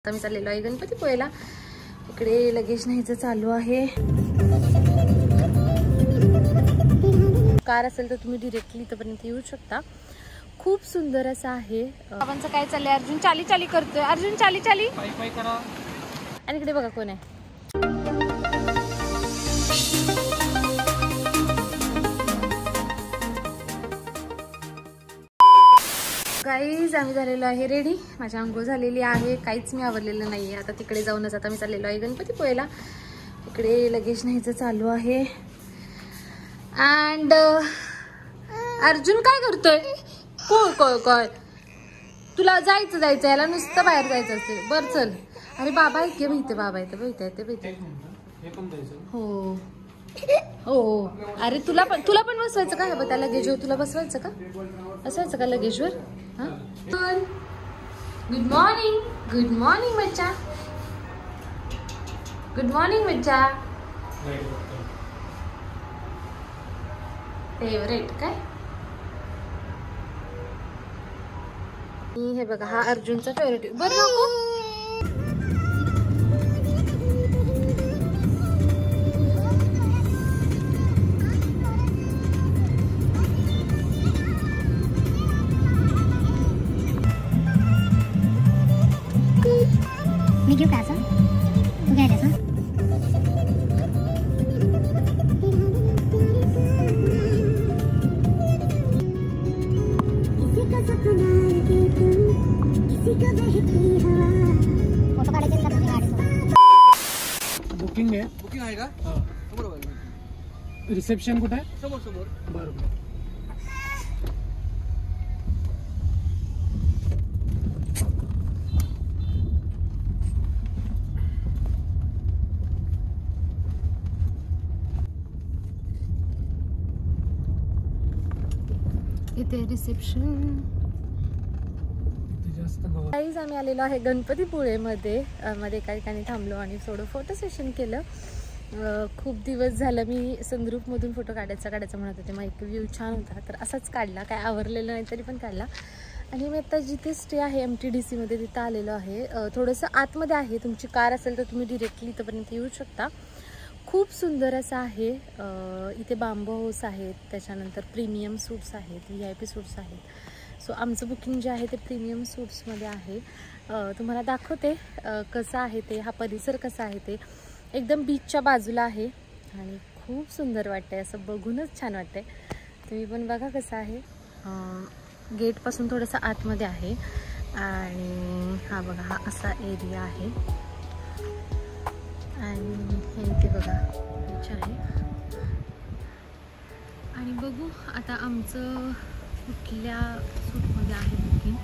आता मी चाललेलो आहे गणपतीपुळेला. इकडे लगेज न्यायचं चालू आहे. कार असेल तर तुम्ही डिरेक्टली इथपर्यंत येऊ शकता. खूप सुंदर असं आहे. बाबांचं काय चाललंय? अर्जुन चाली चाली करतोय. अर्जुन चाली चाली करा. आणि इकडे बघा कोण आहे. गाईज आम्ही झालेलो आहे रेडी. माझी अंघोळ झालेली आहे. काहीच मी आवरलेलं नाहीये. आता तिकडे जाऊनच आता मी चाललेलो आहे गणपतीपुळेला. इकडे लगेज न्यायचं चालू आहे. अँड अर्जुन काय करतोय? कोय कोय कोय तुला जायचं याला नुसतं बाहेर जायचं असते. बर चल. अरे बाबा इथे भेटते. बाबा येते हो हो. अरे तुला पण बसवायचं का? त्या लगेजवर तुला बसवायचं का लगेजवर? हा. गुड मॉर्निंग बच्चा. फेवरेट काय? हे बघा हा अर्जुनचा फेवरेट. बरं नको मी घेऊ का असं? तू घ्यायला ना? फोटो काढायचे का तुम्ही गाडीत? बुकिंग आहे. बुकिंग आहे का? समोर रिसेप्शन कुठे आहे? समोर. बरोबर. इथे रिसेप्शन. जास्त गाईज आम्ही आलेलो आहे गणपतीपुळेमध्ये. मध्ये एका ठिकाणी थांबलो आणि थोडं फोटो सेशन केलं. खूप दिवस झालं मी संद्रूपमधून फोटो काढायचा म्हणत होते. मग एक व्ह्यू छान होता तर असाच काढला. काय आवरलेलं नाही तरी पण काढला. आणि मी आता जिथे स्टे आहे MTDC मध्ये तिथं आलेलो आहे. थोडंसं आतमध्ये आहे. तुमची कार असेल तर तुम्ही डिरेक्टली इथपर्यंत येऊ शकता. खूप सुंदर असं आहे. इथे बांबू हाऊस आहेत. त्याच्यानंतर प्रीमियम सूट्स आहेत. VIP सूट्स आहेत. सो आमचं बुकिंग जे आहे ते प्रीमियम सूट्समध्ये आहे. तुम्हाला दाखवते कसं आहे ते. हा परिसर कसा आहे ते. एकदम बीचच्या बाजूला आहे आणि खूप सुंदर वाटतं आहे. असं बघूनच छान वाटतं आहे. तुम्ही पण बघा कसं आहे. गेटपासून थोडंसं आतमध्ये आहे. आणि हा बघा हा असा एरिया आहे. आणि हे इथे बघा बीच आहे. आणि बघू आता आमचं कुठल्या सूटमध्ये आहे बुकिंग.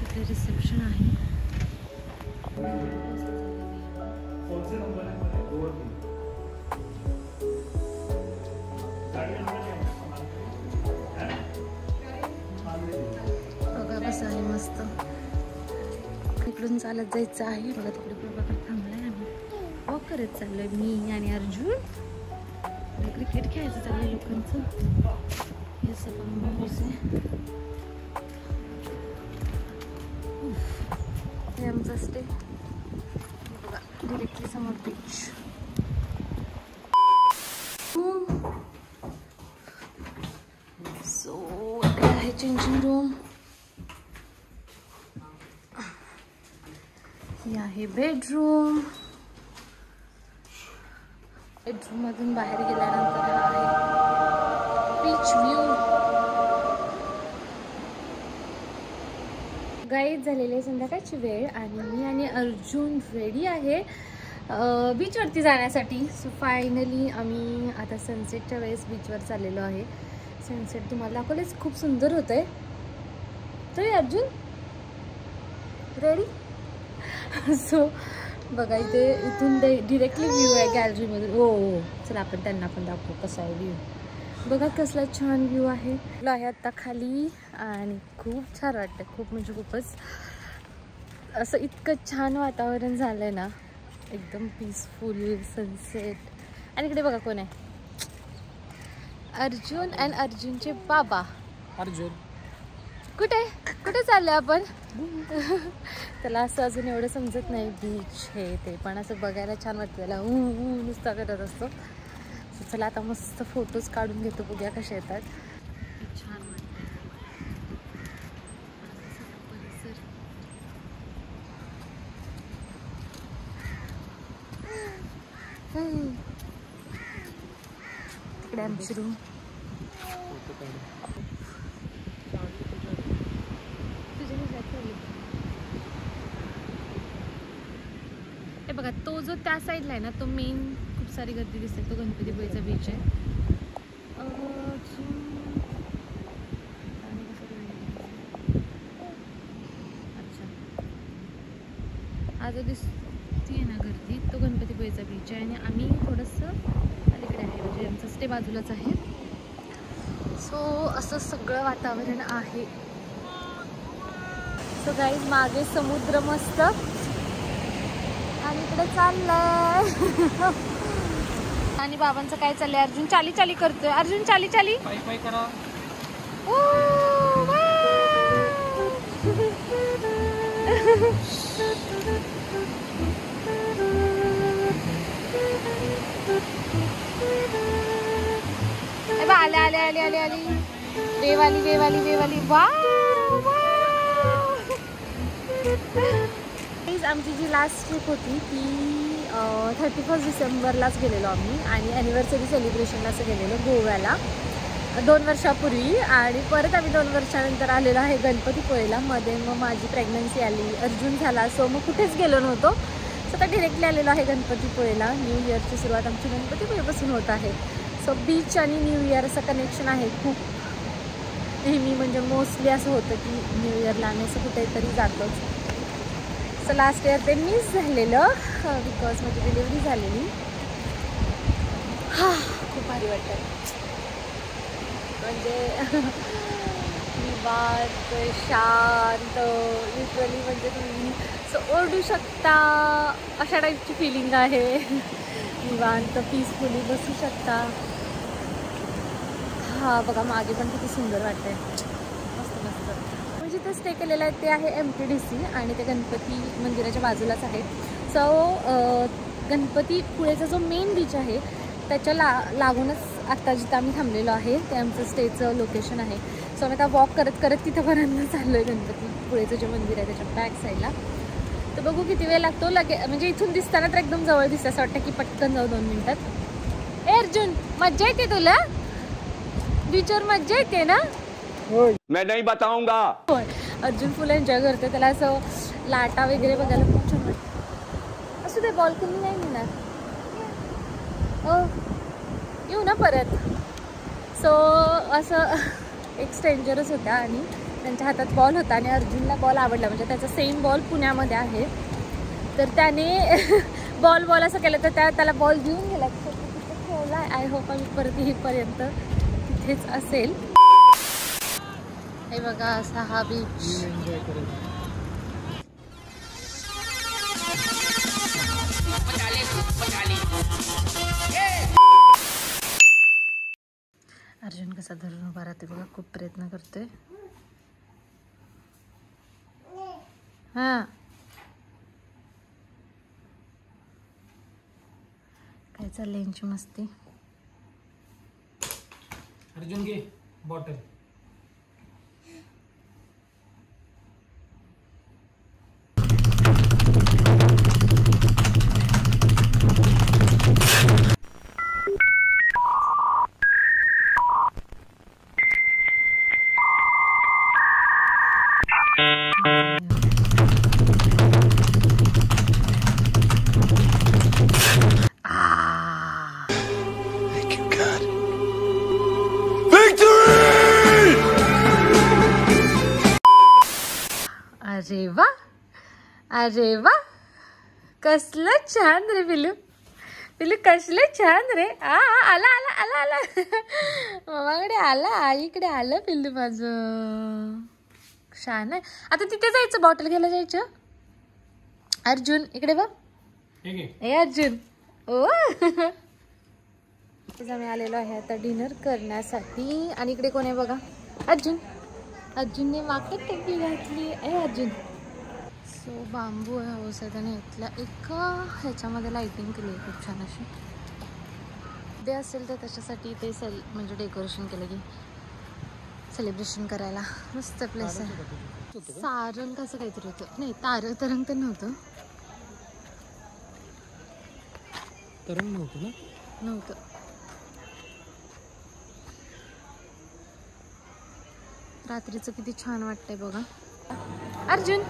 तिथे रिसेप्शन आहे. बघा कसं आहे मस्त. इकडून चालत जायचं आहे. बघा तिकडे प्रभाकर थांबलाय. आम्ही वॉक करत चाललोय मी आणि अर्जुन. क्रिकेट खेळायचं चाललंय लोकांचं. हे सगळं हे आमचं स्टे. बघा डिरेक्टली समोर बीच. सो इथे आहे चेंजिंग रूम. ही आहे बेडरूम. बेडरूम मधून बाहेर गेल्यानंतर हा आहे बीच व्ह्यू. गाईज झालेली आहे संध्याकाळची वेळ आणि मी आणि अर्जुन रेडी आहे बीचवरती जाण्यासाठी. सो फायनली आम्ही आता सनसेटच्या वेळेस बीचवर चाललेलो आहे. सनसेट तुम्हाला दाखवलेच. खूप सुंदर होतं आहे. तर अर्जुन रेडी. सो बघा इथे इथून डिरेक्टली व्ह्यू आहे गॅलरीमधून. हो चला आपण त्यांना पण दाखवू कसा आहे व्ह्यू. बघा कसला छान व्ह्यू आहे. आहे आता खाली आणि खूप छान वाटतं. खूप म्हणजे खूपच असं इतकं छान वातावरण झालंय ना. एकदम पीसफुल सनसेट. आणि इकडे बघा कोण आहे. अर्जुन अँड अर्जुनचे बाबा. अर्जुन कुठे कुठे चाललोय आपण? त्याला असं अजून एवढं समजत नाही बीच हे ते, पण असं बघायला छान वाटतं त्याला. नुसता करत असतो. चला आता मस्त फोटोज काढून घेतो, बघूया कसे येतात. छान वाटतंय परिसर. तिकडे आमची रूम. हे बघा, तो जो त्या साईडला आहे ना, तो मेन खूप सारी गर्दी दिसते, तो गणपतीपुळेचा बीच आहे. अच्छा, हा जो दिसते ना गर्दी, तो गणपतीपुळेचा बीच आहे आणि आम्ही थोडंसं अलीकडे आहे, म्हणजे आमचं स्टे बाजूलाच आहे. सो असं सगळं वातावरण आहे. सो गाईज, मागे समुद्र मस्त आणि इकडे चाललंय. आणि बाबांचं काय चाललंय? अर्जुन चाली चाली करतोय. अर्जुन चाली चाली पायी पायी करा. आले आले आले आले आली वेवाली वेवाली वेवाली. वा आमची जी लास्ट ट्रिप होती ती 31 डिसेंबरलाच गेलेलो आम्ही आणि ॲनिव्हर्सरी सेलिब्रेशनला असं गेलेलो गोव्याला 2 वर्षापूर्वी. आणि परत आम्ही 2 वर्षानंतर आलेलो आहे गणपतीपुळेला. मध्ये मग माझी प्रेग्नन्सी आली, अर्जुन झाला, सो मग कुठेच गेलो नव्हतो. सो आता डिरेक्टली आलेलो आहे गणपतीपुळेला. न्यू इयरची सुरुवात आमची गणपतीपुळेपासून होत आहे. सो बीच आणि न्यू इयर असं कनेक्शन आहे खूप नेहमी, म्हणजे मोस्टली असं होतं की न्यू इयरला आम्ही असं कुठेतरी जातोच. सो लास्ट इयर ते मिस झालेलं बिकॉज माझी डिलिव्हरी झालेली. खूप भारी वाटतं, म्हणजे निवांत शांत, लिटरली म्हणजे तुम्ही असं ओरडू शकता अशा टाईपची फिलिंग आहे. निवांत पीसफुली बसू शकता. हा बघा, मागे पण किती सुंदर वाटतंय, मस्त मस्त. म्हणजे ते स्टे केलेलं आहे ते आहे MTDC आणि ते गणपती मंदिराच्या बाजूलाच आहे. सो गणपतीपुळेचा जो मेन बीच आहे त्याच्या लागूनच आत्ता जिथं आम्ही थांबलेलो आहे ते आमचं स्टेचं लोकेशन आहे. सो आम्ही आता वॉक करत करत तिथंपर्यंत चाललो आहे गणपतीपुळेचं जे मंदिर आहे त्याच्या बॅक साईडला. तर बघू किती वेळ लागतो. म्हणजे इथून दिसताना तर एकदम जवळ दिसतं, असं वाटतं की पटकन जाऊ 2 मिनिटात. ए अर्जुन, मज्जा येते तुला बीचवर? मज्जा येते ना? मैं नहीं बताऊंगा. होय, अर्जुन फुल एन्जॉय करते. त्याला असं लाटा वगैरे बघायला खूप छान वाटतं. असू दे, बॉल्कनी नाही मिळणार. येऊ ना परत. सो असं एक स्ट्रेंजरच होता आणि त्यांच्या हातात बॉल होता आणि अर्जुनला बॉल आवडला, म्हणजे त्याचा सेम बॉल पुण्यामध्ये आहे. तर त्याने बॉल असं केलं तर त्याला बॉल घेऊन गेला, तिथे ठेवला. आय होप आम्ही परत येईपर्यंत तिथेच असेल. हे बघा, असा हा बीच. एन्जॉय करेल. अर्जुन कसा धरून उभा राहते बघा, खूप प्रयत्न करतोय. हा, काय चाललंय यांची मस्ती. अर्जुन घे बॉटल. अरे वा, अरे वा, कसलं छान रे पिलू. पिलू कसलं छान रे. आला आला आला आला मामाकडे आला, आईकडे आलं पिल्लू माझं. छान आहे. आता तिथे जायचं, बॉटल घ्यायला जायचं. अर्जुन इकडे बघ. ए अर्जुन, ओ आम्ही आलेलो आहे आता डिनर करण्यासाठी. आणि इकडे कोण आहे बघा, अर्जुन. अर्जुनने वाकट टोपी घातली आहे अर्जुन. सो बांबू हाऊस आहे त्याने इथल्या एका ह्याच्यामध्ये लाइटिंग केली आहे खूप छान अशी. डे असेल तर त्याच्यासाठी ते म्हणजे डेकोरेशन केलं की सेलिब्रेशन करायला. मस्त प्लेस आहे. सारंग असं काहीतरी होतं. नाही तरंग तर नव्हतं. तरंग नव्हतं ना. नव्हतं. रात्रीचं किती छान वाटतंय बघा. अर्जुन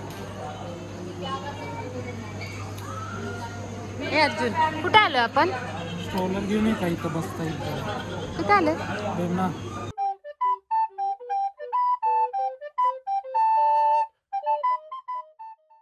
हे अर्जुन कुठे आलो आपण? स्ट्रॉलर घेऊन ये काही तर बसता येईल. कुठे आलं? ना